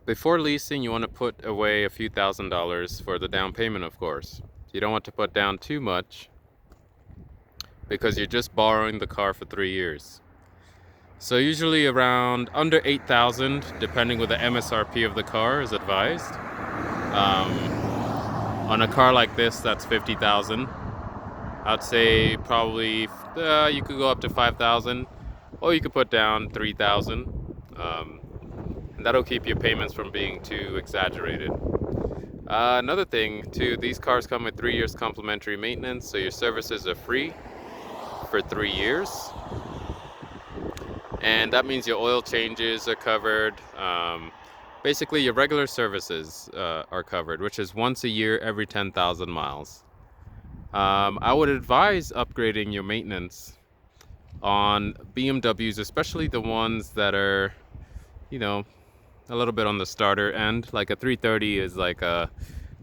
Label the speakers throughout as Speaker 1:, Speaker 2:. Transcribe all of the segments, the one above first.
Speaker 1: Before leasing, you want to put away a few $1,000s for the down payment, of course. You don't want to put down too much because you're just borrowing the car for 3 years. So usually around under 8,000, depending with the MSRP of the car, is advised. On a car like this, that's 50,000. I'd say probably you could go up to 5,000, or you could put down 3,000. And that'll keep your payments from being too exaggerated. Another thing too, these cars come with 3 years complimentary maintenance, so your services are free for 3 years. And that means your oil changes are covered. Basically, your regular services are covered, which is once a year every 10,000 miles. I would advise upgrading your maintenance on BMWs, especially the ones that are, a little bit on the starter end. Like a 330 is like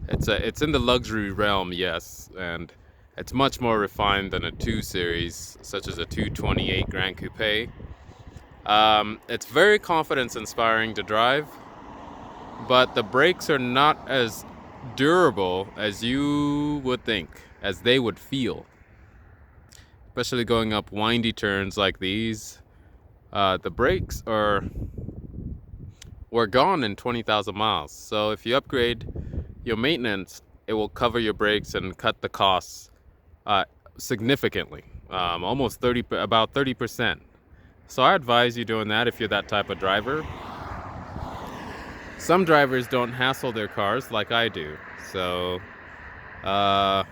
Speaker 1: it's in the luxury realm, yes, and it's much more refined than a 2 Series, such as a 228 Grand Coupe. It's very confidence inspiring to drive, but the brakes are not as durable as you would think, as they would feel. Especially going up windy turns like these, the brakes were gone in 20,000 miles. So if you upgrade your maintenance, it will cover your brakes and cut the costs significantly, almost about 30%. So I advise you doing that if you're that type of driver. Some drivers don't hassle their cars like I do, so I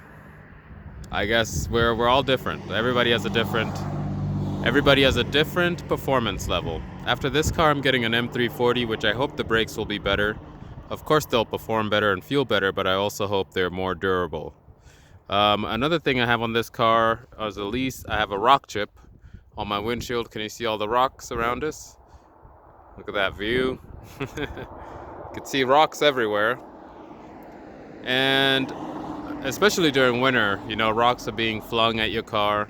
Speaker 1: guess we're all different. Everybody has a different performance level. After this car, I'm getting an M340, which I hope the brakes will be better. Of course, they'll perform better and feel better, but I also hope they're more durable. Another thing I have on this car as a lease, I have a rock chip on my windshield. Can you see all the rocks around us? Look at that view. You can see rocks everywhere. And especially during winter, rocks are being flung at your car.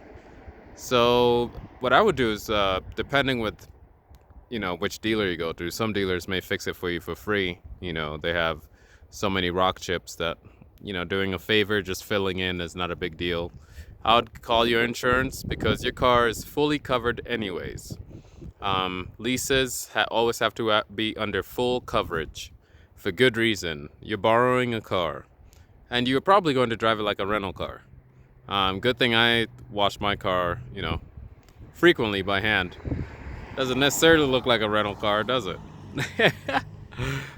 Speaker 1: So what I would do is, depending with, which dealer you go to, some dealers may fix it for you for free. They have so many rock chips that, doing a favor, just filling in is not a big deal. I would call your insurance because your car is fully covered anyways. Leases always have to be under full coverage for good reason. You're borrowing a car and you're probably going to drive it like a rental car. Good thing I wash my car, frequently by hand. Doesn't necessarily look like a rental car, does it?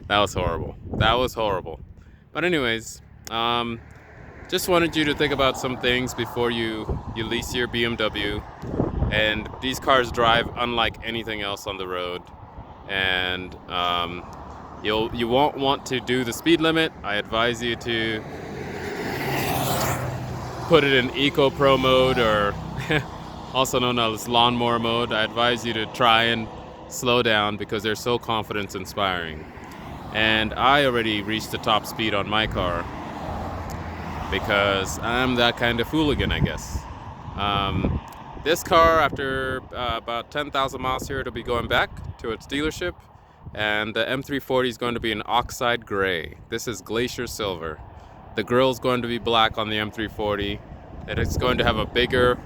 Speaker 1: That was horrible. But anyways, just wanted you to think about some things before you lease your BMW. And these cars drive unlike anything else on the road. And you won't want to do the speed limit. I advise you to put it in Eco Pro mode, or also known as lawnmower mode. I advise you to try and slow down because they're so confidence inspiring. And I already reached the top speed on my car because I'm that kind of hooligan, I guess. This car, after about 10,000 miles here, it'll be going back to its dealership, and the M340 is going to be an oxide gray. This is glacier silver. The grille's going to be black on the M340, and it's going to have a bigger,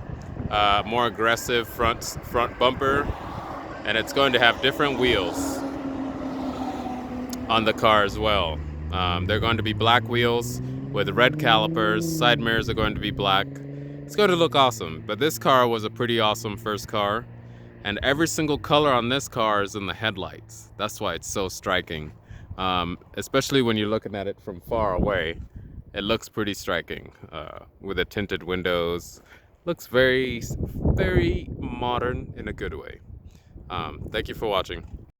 Speaker 1: more aggressive front bumper, and it's going to have different wheels on the car as well. They're going to be black wheels with red calipers. Side mirrors are going to be black. It's going to look awesome. But this car was a pretty awesome first car, and every single color on this car is in the headlights. That's why it's so striking. Especially when you're looking at it from far away, it looks pretty striking with the tinted windows. Looks very, very modern in a good way. Thank you for watching.